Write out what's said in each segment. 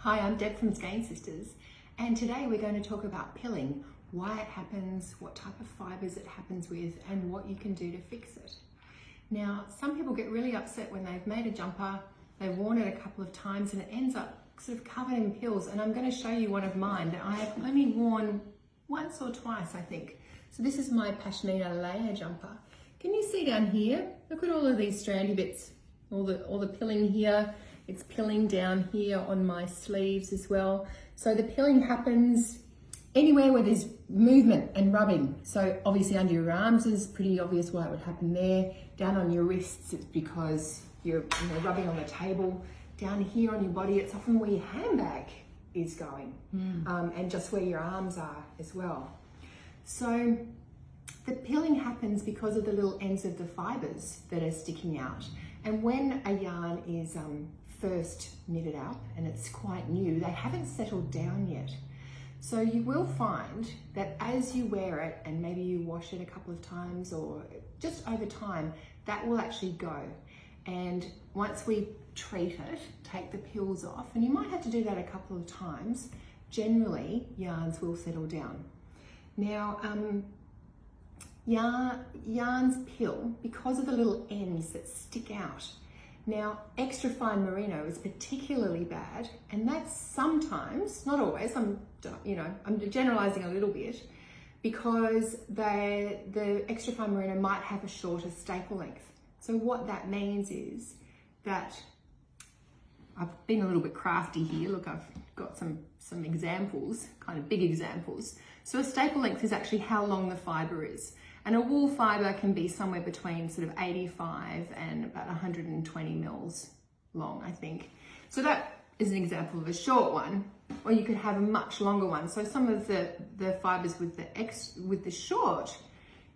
Hi, I'm Deb from Skein Sisters, and today we're going to talk about pilling, why it happens, what type of fibres it happens with, and what you can do to fix it. Now, some people get really upset when they've made a jumper, they've worn it a couple of times, and it ends up sort of covered in pills. And I'm going to show you one of mine that I have only worn once or twice, I think. So this is my Pashmina layer jumper. Can you see down here? Look at all of these strandy bits, all the pilling here. It's pilling down here on my sleeves as well. So the pilling happens anywhere where there's movement and rubbing. So obviously under your arms is pretty obvious why it would happen there. Down on your wrists, it's because you're rubbing on the table. Down here on your body, it's often where your handbag is going, and just where your arms are as well. So the pilling happens because of the little ends of the fibres that are sticking out. And when a yarn is first knitted up and it's quite new, they haven't settled down yet. So you will find that as you wear it and maybe you wash it a couple of times or just over time, that will actually go. And once we treat it, take the pills off, and you might have to do that a couple of times, generally yarns will settle down. Now, yarns pill because of the little ends that stick out. Now, extra fine merino is particularly bad, and that's sometimes, not always, I'm generalizing a little bit, because the extra fine merino might have a shorter staple length. So what that means is that I've been a little bit crafty here. Look, I've got some examples, kind of big examples. So a staple length is actually how long the fibre is. And a wool fibre can be somewhere between sort of 85 and about 120 mils long, I think. So that is an example of a short one, or you could have a much longer one. So some of the fibres with the short,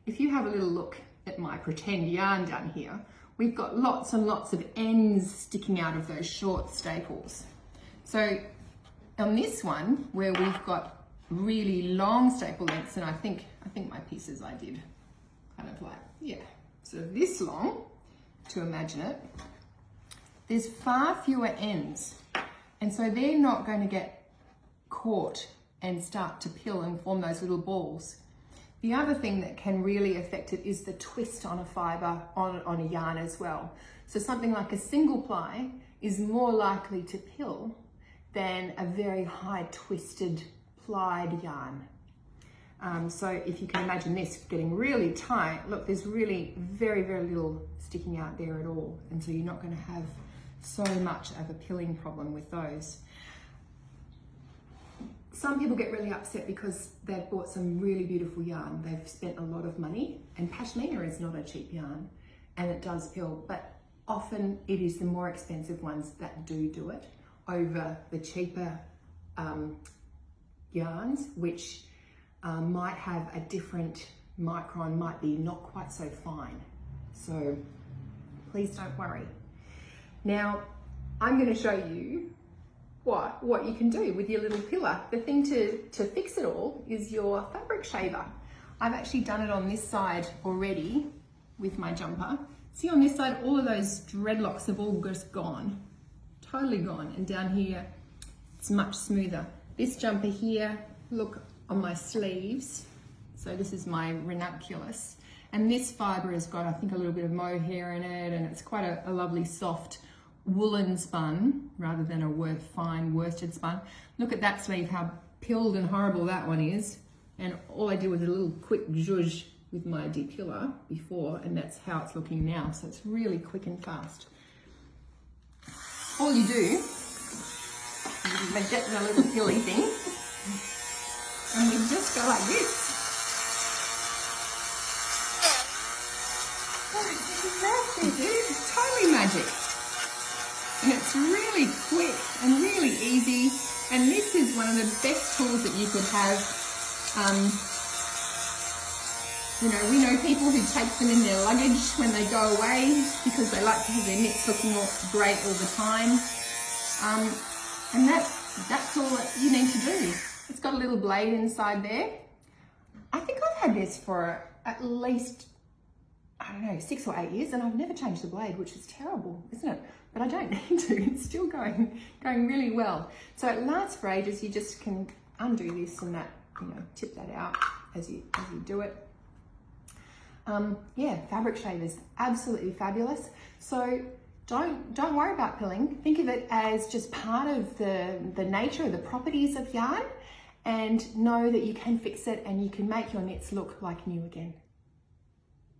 if you have a little look at my pretend yarn down here, we've got lots and lots of ends sticking out of those short staples. So on this one, where we've got really long staple lengths, and I think my pieces I did kind of like, yeah, sort of this long, to imagine it, there's far fewer ends. And so they're not going to get caught and start to pill and form those little balls. The other thing that can really affect it is the twist on a fibre, on a yarn as well. So something like a single ply is more likely to pill than a very high twisted plied yarn. So if you can imagine this getting really tight, look, there's really very, very little sticking out there at all. And so you're not going to have so much of a pilling problem with those. Some people get really upset because they've bought some really beautiful yarn. They've spent a lot of money, and Pashmina is not a cheap yarn, and it does pill, but often it is the more expensive ones that do it over the cheaper yarns, which might have a different micron, might be not quite so fine. So please don't worry. Now, I'm going to show you what you can do with your little pillar. The thing to fix it all is your fabric shaver. I've actually done it on this side already with my jumper. See, on this side, all of those dreadlocks have all just gone, totally gone. And down here, it's much smoother. This jumper here, look on my sleeves. So this is my ranunculus. And this fibre has got, I think, a little bit of mohair in it, and it's quite a lovely soft woolen spun rather than a fine worsted spun. Look at that sleeve, how pilled and horrible that one is. And all I did was a little quick zhuzh with my depiller before, and that's how it's looking now. So it's really quick and fast. All you do is get the little pilly thing, and we just go like this. It's magic, dude. It's totally magic. And it's really quick and really easy. And this is one of the best tools that you could have. We know people who take them in their luggage when they go away because they like to have their knits looking great all the time. And that's all that you need to do. It's got a little blade inside there. I think I've had this for at least, I don't know, 6 or 8 years, and I've never changed the blade, which is terrible, isn't it? But but I don't need to. It's still going really well. So it lasts for ages. You just can undo this and that, tip that out as you do it. Yeah, fabric shavers, absolutely fabulous. So don't worry about pilling. Think of it as just part of the nature of the properties of yarn, and know that you can fix it and you can make your knits look like new again.